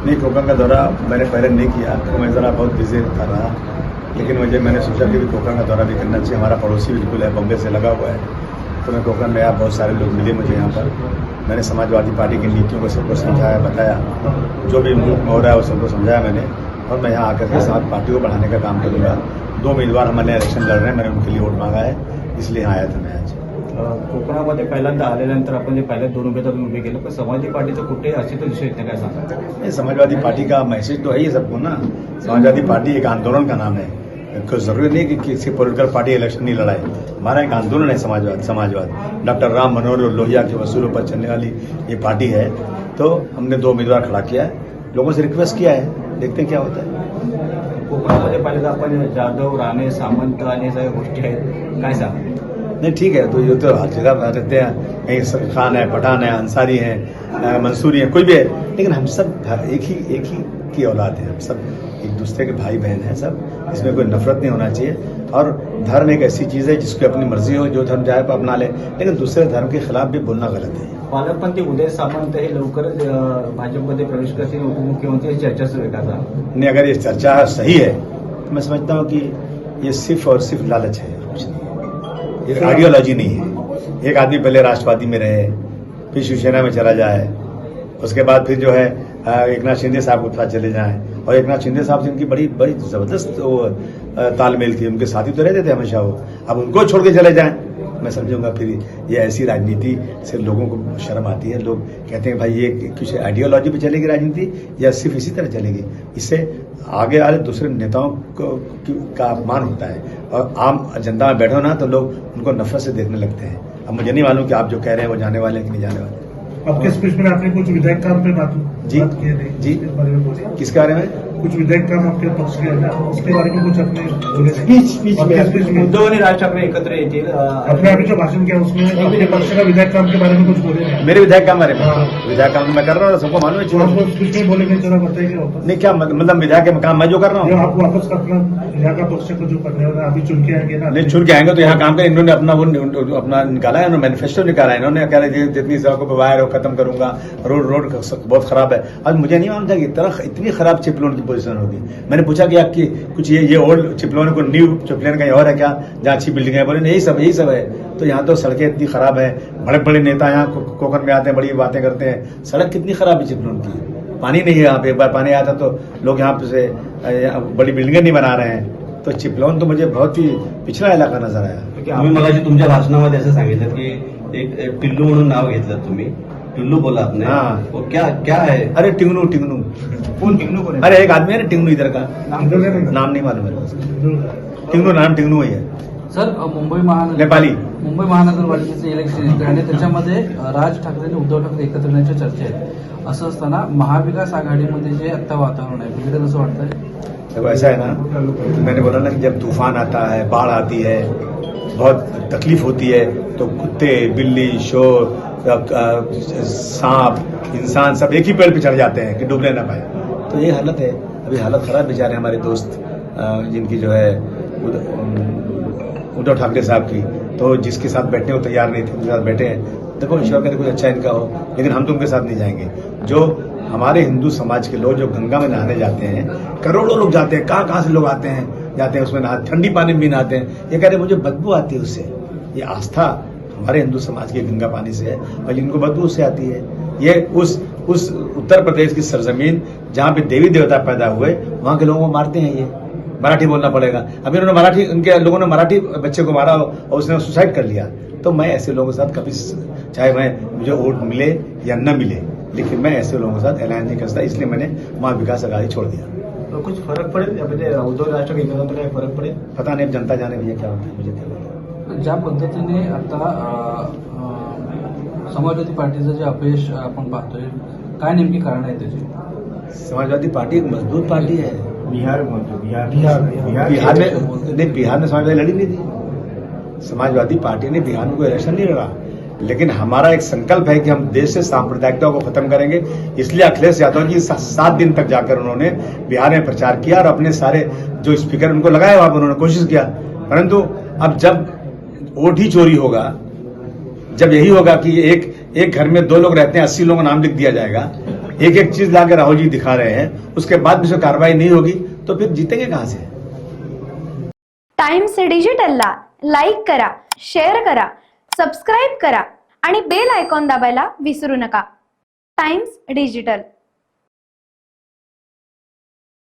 नहीं, कोकण का दौरा मैंने पहले नहीं किया, तो मैं ज़रा बहुत बिजी रहा, लेकिन मैंने सोचा कि कोकण का दौरा भी करना चाहिए। हमारा पड़ोसी बिल्कुल है, बॉम्बे से लगा हुआ है, तो मैं कोकण में आया, बहुत सारे लोग मिले मुझे यहाँ पर। मैंने समाजवादी पार्टी की नीतियों को सबको समझाया, बताया, जो भी मुल्क में हो रहा है वो सबको समझाया मैंने, और मैं यहाँ आकर के साथ पार्टी को बढ़ाने का काम करूँगा। 2 उम्मीदवार हमारे इलेक्शन लड़ रहे हैं, मैंने उनके लिए वोट मांगा है, इसलिए यहाँ आया था मैं आज। कोकणामध्ये पहिल्यांदा आल्यानंतर आपण जे पहिले 2 उमेदवार उभे केले, पण समाजवादी पार्टीचं कुठे अस्तित्व दिसून येत नाही, काय सांगा? नहीं, समाजवादी पार्टी का मैसेज तो है ही सबको ना। समाजवादी पार्टी एक आंदोलन का नाम है, कोई जरूरी नहीं कि किसी पॉलिटिकल पार्टी इलेक्शन नहीं लड़ाए। हमारा एक आंदोलन है समाजवाद। डॉक्टर राम मनोहर लोहिया के वसूलों पर चलने वाली ये पार्टी है, तो हमने 2 उम्मीदवार खड़ा किया है, लोगों से रिक्वेस्ट किया है, देखते हैं क्या होता है। कोकणामध्ये पहिल्यांदा आपण जाधव, राणे, सामंत आणि सगळ्या गोष्टी आहेत, काय सांगा? नहीं, ठीक है, तो ये तो हर जगह रहते हैं, कहीं खान है, पठान है, अंसारी है, मंसूरी है, कोई भी है, लेकिन हम सब एक ही की औलाद है, हम सब एक दूसरे के भाई बहन हैं सब, इसमें कोई नफरत नहीं होना चाहिए। और धर्म एक ऐसी चीज़ है जिसकी अपनी मर्जी हो, जो धर्म चाहे वो अपना ले, लेकिन दूसरे धर्म के खिलाफ भी बोलना गलत है। पालकमंत्री उदय सामंत हे लवकरच भाजपमध्ये प्रवेश करतील, उपमुख्यमंत्री ही चर्चा सुरू आहे का? नहीं, अगर ये चर्चा सही है तो मैं समझता हूँ कि ये सिर्फ और सिर्फ लालच है, कुछ नहीं है, ये आइडियोलॉजी नहीं है। एक आदमी पहले राष्ट्रवादी में रहे, फिर शिवसेना में चला जाए, उसके बाद फिर जो है एक नाथ शिंदे साहब को साथ चले जाएं, और एक नाथ शिंदे साहब से उनकी बड़ी जबरदस्त तालमेल थी, उनके साथी तो रहते थे हमेशा वो, अब उनको छोड़ के चले जाएं, मैं समझूंगा फिर ये ऐसी राजनीति से लोगों को शर्म आती है। लोग कहते हैं भाई ये किसी आइडियोलॉजी पे चलेगी राजनीति या सिर्फ इसी तरह चलेगी, इससे आगे वाले दूसरे नेताओं का अपमान होता है, और आम जनता में बैठो ना तो लोग उनको नफरत से देखने लगते हैं। अब मुझे नहीं मालूम कि आप जो कह रहे हैं वो जाने वाले हैं कि नहीं जाने वाले। आपके स्पीच में आपने कुछ विधायक काम पे बात जी, किसके बारे में? कुछ विधायक काम आपके पक्ष के है, उसके बारे में कुछ अपने स्पीच में उद्धव आणि राज ठाकरे एकत्र येतील। आपने अभी जो भाषण किया उसमें अपने पक्ष का विधायक काम के बारे में कुछ बोले? मेरे विधायक काम बारे में विधायक काम मैं कर रहा हूँ, सबको मालूम है। स्पीच में बोलेंगे, जरा बताइए वापस। नहीं, क्या मतलब विधायक का काम मैं जो कर रहा हूँ, आप वापस अपना यहाँ का पक्ष को जो करने वाला अभी चुन के आएंगे ना? नहीं, चुन के आएंगे तो यहाँ काम करें। इन्होंने अपना निकाला है, मैनिफेस्टो निकाला है, इन्होंने कह रहे जितनी सड़कों पर वायर है वो खत्म करूंगा, रोड बहुत खराब है। आज मुझे नहीं मालूम था कि इतनी खराब चिपलोन की पोजीशन होगी। मैंने पूछा कि आपकी कुछ ये ओल्ड चिपलोन को न्यू चिपलोन कहीं और है क्या, जहाँ अच्छी बिल्डिंग है? बोले यही सब है। तो यहाँ तो सड़कें इतनी खराब है, बड़े बड़े नेता यहाँ कोकण में आते हैं, बड़ी बातें करते हैं, सड़क कितनी खराब है चिपलोन की, पानी नहीं है यहाँ पे। एक बार पानी आया था तो लोग यहाँ से बड़ी बिल्डिंगें नहीं बना रहे हैं, तो चिपलोन तो मुझे बहुत ही पिछड़ा इलाका नजर आया। तुम्ही मगाशी तुमच्या भाषणामध्ये असं सांगितलं की एक टिल्लू म्हणून नाव घेतलं तुम्ही, टिल्लू बोला आपने। हाँ, वो क्या है? अरे टिंगनू कौन टिंगनू कौन है? अरे एक आदमी है ना टिंगनू, इधर का नाम नहीं मालूम मेरे को। टिंगनू ही है सर। नेपाली मुंबई महानगरपालिकेचे इलेक्शन येते आणि त्याच्यामध्ये राज ठाकरे आणि उद्धव ठाकरे एकत्र येण्याच्या चर्चा आहेत। असं असताना महाविकास आघाडीमध्ये जे आता वातावरण आहे तिकडे कसं वाटतंय? देखो ऐसा है ना, मैंने बोला ना कि जब तूफान आता है, बाढ़ आती है, बहुत तकलीफ होती है, तो कुत्ते, बिल्ली, शोर, सांप, इंसान सब एक ही पेड़ पे चढ़ जाते हैं कि डूबने ना पाए। तो ये हालत है, अभी हालत खराब बेचारे हमारे दोस्त जिनकी जो है उद्धव ठाकरे साहब की, तो जिसके साथ बैठने को तैयार नहीं थे उनके साथ बैठे हैं। देखो ईश्वर करे कुछ अच्छा इनका हो, लेकिन हम तो उनके साथ नहीं जाएंगे। जो हमारे हिंदू समाज के लोग जो गंगा में नहाने जाते हैं, करोड़ों लोग जाते हैं, कहाँ से लोग आते हैं उसमें नहाते, ठंडी पानी में भी नहाते हैं। ये कह रहे मुझे बदबू आती है उससे। ये आस्था हमारे हिंदू समाज के गंगा पानी से है, और जिनको बदबू उससे आती है। ये उस उत्तर प्रदेश की सरजमीन जहाँ पे देवी देवता पैदा हुए, वहाँ के लोगों को मारते हैं। ये मराठी बोलना पड़ेगा। अभी उन्होंने उनके लोगों ने मराठी बच्चे को मारा और उसने सुसाइड कर लिया। तो मैं ऐसे लोगों के साथ कभी, चाहे मुझे वोट मिले या न मिले, लेकिन मैं ऐसे लोगों के साथ अलायंस नहीं कर सकता, इसलिए मैंने महाविकास आघाड़ी छोड़ दिया। तो कुछ फरक पडेल उद्धव राज ठाकरे एकत्र काय फरक पडेल? पता नहीं, अब जनता जाने भैया क्या होता है, मुझे क्या पता। ज्या पद्धतीने आता समाजवादी पार्टीचं जे अपयश आपण पाहतोय, काय नेमकी कारण आहे त्याची? समाजवादी पार्टी एक मजबूत पार्टी है। बिहार में समाजवादी लड़ी नहीं थी। समाजवादी पार्टी ने बिहार में कोई इलेक्शन नहीं लड़ा, लेकिन हमारा एक संकल्प है कि हम देश से सांप्रदायिकता को खत्म करेंगे। इसलिए अखिलेश यादव जी 7 दिन तक जाकर उन्होंने बिहार में प्रचार किया, और अपने सारे जो स्पीकर उनको लगाया वहां पर उन्होंने कोशिश किया। परंतु अब जब वोट ही चोरी होगा, जब यही होगा कि एक घर में 2 लोग रहते हैं, 80 लोगों का नाम लिख दिया जाएगा, एक एक चीज लाकर राहुल जी दिखा रहे हैं, उसके बाद भी जो कार्रवाई नहीं होगी तो फिर जीतेंगे कहां से? टाइम्स डिजिटलला लाईक करा, शेअर करा, सबस्क्राईब करा आणि बेल आयकॉन दाबायला विसरू नका. Times digital.